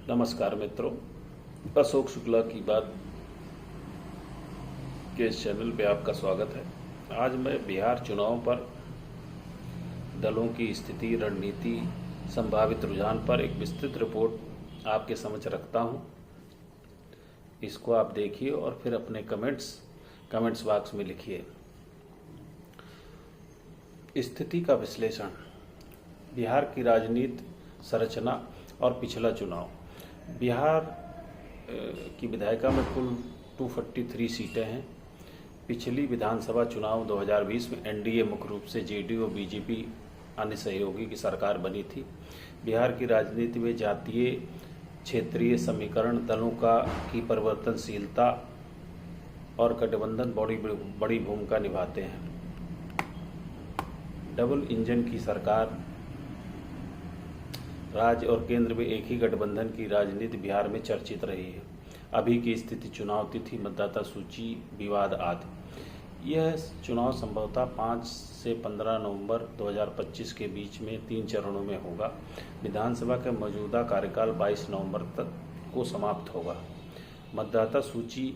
नमस्कार मित्रों, अशोक शुक्ला की बात के इस चैनल पे आपका स्वागत है। आज मैं बिहार चुनाव पर दलों की स्थिति, रणनीति, संभावित रुझान पर एक विस्तृत रिपोर्ट आपके समक्ष रखता हूं। इसको आप देखिए और फिर अपने कमेंट्स बॉक्स में लिखिए। स्थिति का विश्लेषण, बिहार की राजनीति, संरचना और पिछला चुनाव। बिहार की विधायिका में कुल 243 सीटें हैं। पिछली विधानसभा चुनाव 2020 में एनडीए मुख्य रूप से जेडीयू और बीजेपी अन्य सहयोगी की सरकार बनी थी। बिहार की राजनीति में जातीय क्षेत्रीय समीकरण, दलों की परिवर्तनशीलता और गठबंधन बड़ी भूमिका निभाते हैं। डबल इंजन की सरकार, राज्य और केंद्र में एक ही गठबंधन की राजनीति बिहार में चर्चित रही है। अभी की स्थिति, चुनाव तिथि, मतदाता सूची विवाद आदि। यह चुनाव संभवतः 5 से 15 नवंबर 2025 के बीच में 3 चरणों में होगा। विधानसभा का मौजूदा कार्यकाल 22 नवंबर तक को समाप्त होगा। मतदाता सूची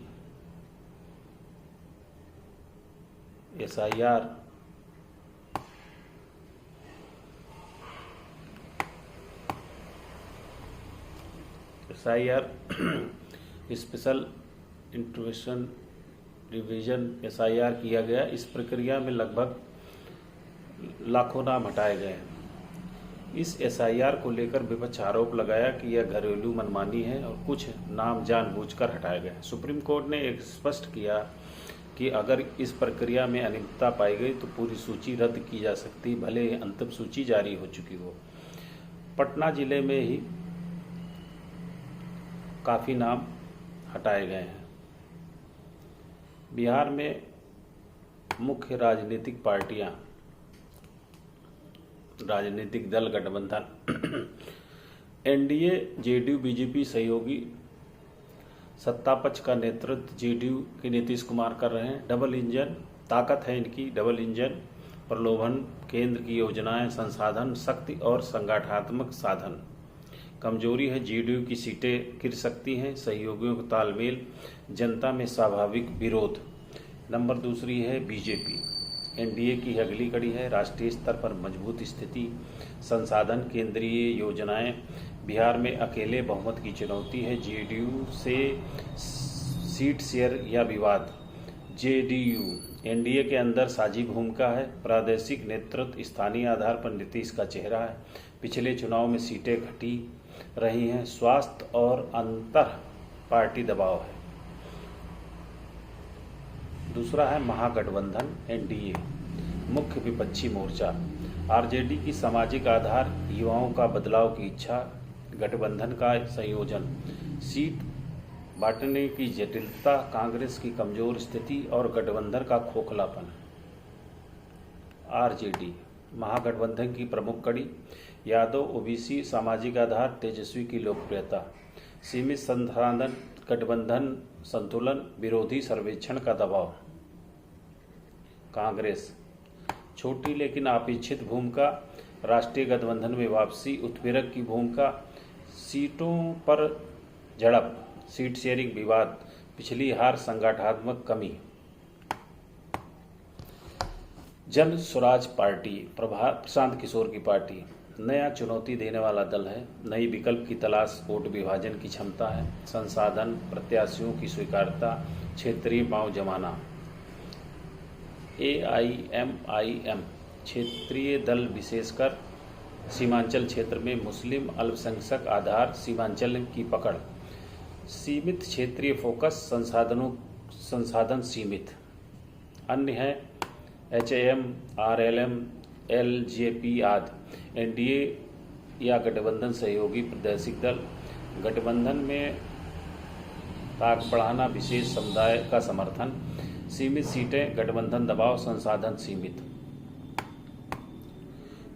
SIR special intervention revision SIR किया गया। इस प्रक्रिया में लगभग लाखों नाम हटाए गए। इस SIR को लेकर विपक्ष आरोप लगाया कि यह घरेलू मनमानी है और कुछ नाम जानबूझकर हटाए गए। सुप्रीम कोर्ट ने एक स्पष्ट किया कि अगर इस प्रक्रिया में अनियमितता पाई गई तो पूरी सूची रद्द की जा सकती, भले ही अंतिम सूची जारी हो चुकी हो। पटना जिले में ही काफ़ी नाम हटाए गए हैं। बिहार में मुख्य राजनीतिक पार्टियां, राजनीतिक दल, गठबंधन एनडीए, जेडीयू, बीजेपी सहयोगी। सत्ता पक्ष का नेतृत्व जेडीयू के नीतीश कुमार कर रहे हैं। डबल इंजन, ताकत है इनकी डबल इंजन, प्रलोभन, केंद्र की योजनाएं, संसाधन, शक्ति और संगठनात्मक साधन। कमजोरी है, जेडीयू की सीटें गिर सकती हैं। सहयोगियों का तालमेल, जनता में स्वाभाविक विरोध। नंबर दूसरी है बीजेपी। एनडीए की अगली कड़ी है, राष्ट्रीय स्तर पर मजबूत स्थिति, संसाधन, केंद्रीय योजनाएं। बिहार में अकेले बहुमत की चुनौती है। जेडीयू से सीट शेयर या विवाद। जेडीयू एनडीए के अंदर साझी भूमिका है। प्रादेशिक नेतृत्व, स्थानीय आधार पर नीतीश का चेहरा है। पिछले चुनाव में सीटें घटी रही हैं। स्वास्थ्य और अंतर पार्टी दबाव है। दूसरा है महागठबंधन एनडीए, मुख्य विपक्षी मोर्चा। आरजेडी की सामाजिक आधार, युवाओं का बदलाव की इच्छा, गठबंधन का संयोजन, सीट बांटने की जटिलता, कांग्रेस की कमजोर स्थिति और गठबंधन का खोखलापन। आरजेडी महागठबंधन की प्रमुख कड़ी, यादव, ओबीसी, सामाजिक आधार, तेजस्वी की लोकप्रियता, सीमित संसाधन, गठबंधन संतुलन, विरोधी सर्वेक्षण का दबाव। कांग्रेस छोटी लेकिन अपेक्षित भूमिका, राष्ट्रीय गठबंधन में वापसी, उत्प्रेरक की भूमिका, सीटों पर झड़प, सीट शेयरिंग विवाद, पिछली हार, संगठनात्मक कमी। जन स्वराज पार्टी, प्रशांत किशोर की पार्टी, नया चुनौती देने वाला दल है। नई विकल्प की तलाश, वोट विभाजन की क्षमता है, संसाधन, प्रत्याशियों की स्वीकार्यता, क्षेत्रीय पांव जमाना। AIMIM क्षेत्रीय दल, विशेषकर सीमांचल क्षेत्र में मुस्लिम अल्पसंख्यक आधार, सीमांचल की पकड़, सीमित क्षेत्रीय फोकस, संसाधन सीमित। अन्य है HAM, RLM, LJP आदि। एनडीए या गठबंधन सहयोगी प्रादेशिक दल, गठबंधन में ताक बढ़ाना, विशेष समुदाय का समर्थन, सीमित सीटें, गठबंधन दबाव, संसाधन सीमित।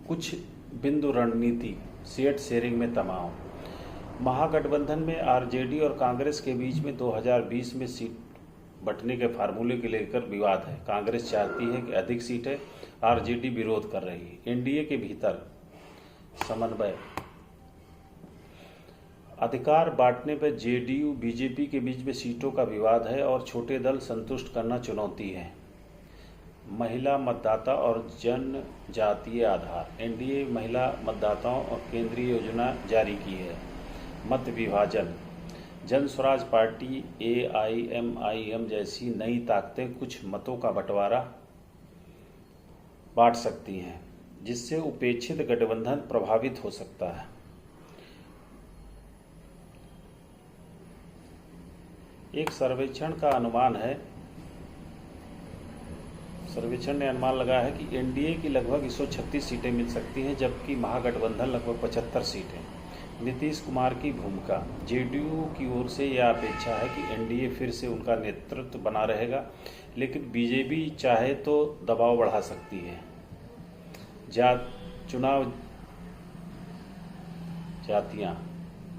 कुछ बिंदु रणनीति, सीट शेयरिंग में तनाव। महागठबंधन में आरजेडी और कांग्रेस के बीच में 2020 में सीट बंटने के फार्मूले को लेकर विवाद है। कांग्रेस चाहती है कि अधिक सीटें, आरजेडी विरोध कर रही है। एनडीए के भीतर समन्वय, अधिकार बांटने पर जेडीयू बीजेपी के बीच में सीटों का विवाद है और छोटे दल संतुष्ट करना चुनौती है। महिला मतदाता और जनजातीय आधार। एनडीए महिला मतदाताओं और केंद्रीय योजना जारी की है। मत विभाजन। जन स्वराज पार्टी AIMIM जैसी नई ताकतें कुछ मतों का बंटवारा बांट सकती हैं, जिससे उपेक्षित गठबंधन प्रभावित हो सकता है। एक सर्वेक्षण ने अनुमान लगाया है कि एनडीए की लगभग 136 सीटें मिल सकती हैं, जबकि महागठबंधन लगभग 75 सीटें। नीतीश कुमार की भूमिका। जेडीयू की ओर से यह अपेक्षा है कि एनडीए फिर से उनका नेतृत्व बना रहेगा, लेकिन बीजेपी चाहे तो दबाव बढ़ा सकती है। चुनाव जातियां।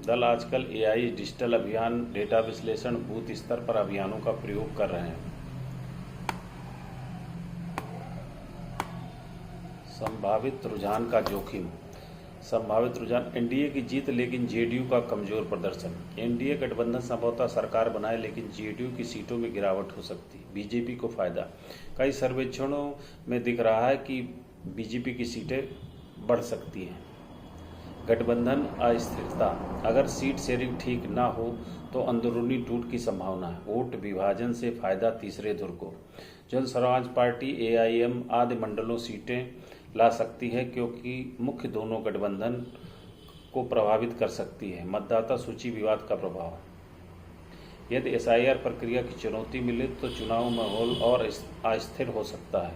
दल आजकल AI डिजिटल अभियान, डेटा विश्लेषण, बूथ स्तर पर अभियानों का प्रयोग कर रहे हैं। संभावित रुझान का जोखिम। संभावित रुझान। एनडीए की जीत लेकिन जेडीयू का कमजोर प्रदर्शन। एनडीए गठबंधन संभवतः सरकार बनाए, लेकिन जेडीयू की सीटों में गिरावट हो सकती। बीजेपी को फायदा। कई सर्वेक्षणों में दिख रहा है कि बीजेपी की सीटें बढ़ सकती हैं। गठबंधन अस्थिरता। अगर सीट शेयरिंग ठीक ना हो तो अंदरूनी टूट की संभावना है। वोट विभाजन से फायदा तीसरे धुर को। जन स्वराज पार्टी AIM आदि मंडलों सीटें ला सकती है, क्योंकि मुख्य दोनों गठबंधन को प्रभावित कर सकती है। मतदाता सूची विवाद का प्रभाव। यदि SIR प्रक्रिया की चुनौती मिले तो चुनाव माहौल और अस्थिर हो सकता है।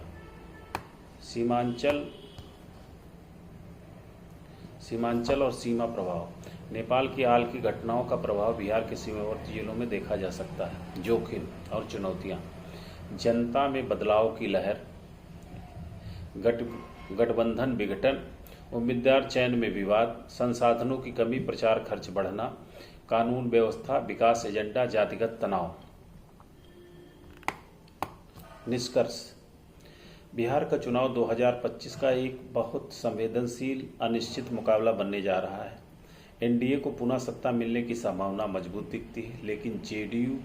सीमांचल और सीमा प्रभाव। नेपाल की हाल की घटनाओं का प्रभाव बिहार के सीमावर्ती जिलों में देखा जा सकता है। जोखिम और चुनौतियां। जनता में बदलाव की लहर। गठबंधन विघटन। उम्मीदवार चयन में विवाद। संसाधनों की कमी, प्रचार खर्च बढ़ना। कानून व्यवस्था, विकास एजेंडा, जातिगत तनाव। निष्कर्ष। बिहार का चुनाव 2025 का एक बहुत संवेदनशील अनिश्चित मुकाबला बनने जा रहा है। एनडीए को पुनः सत्ता मिलने की संभावना मजबूत दिखती है, लेकिन जेडीयू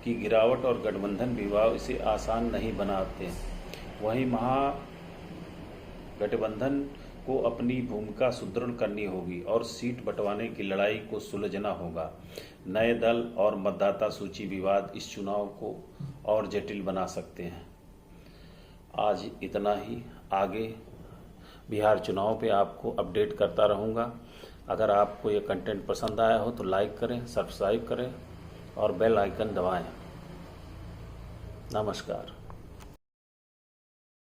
की गिरावट और गठबंधन विवाद इसे आसान नहीं बनाते। वहीं महागठबंधन को अपनी भूमिका सुदृढ़ करनी होगी और सीट बंटवारे की लड़ाई को सुलझना होगा। नए दल और मतदाता सूची विवाद इस चुनाव को और जटिल बना सकते हैं। आज इतना ही। आगे बिहार चुनाव पे आपको अपडेट करता रहूँगा। अगर आपको ये कंटेंट पसंद आया हो तो लाइक करें, सब्सक्राइब करें और बेल आइकन दबाएं। नमस्कार।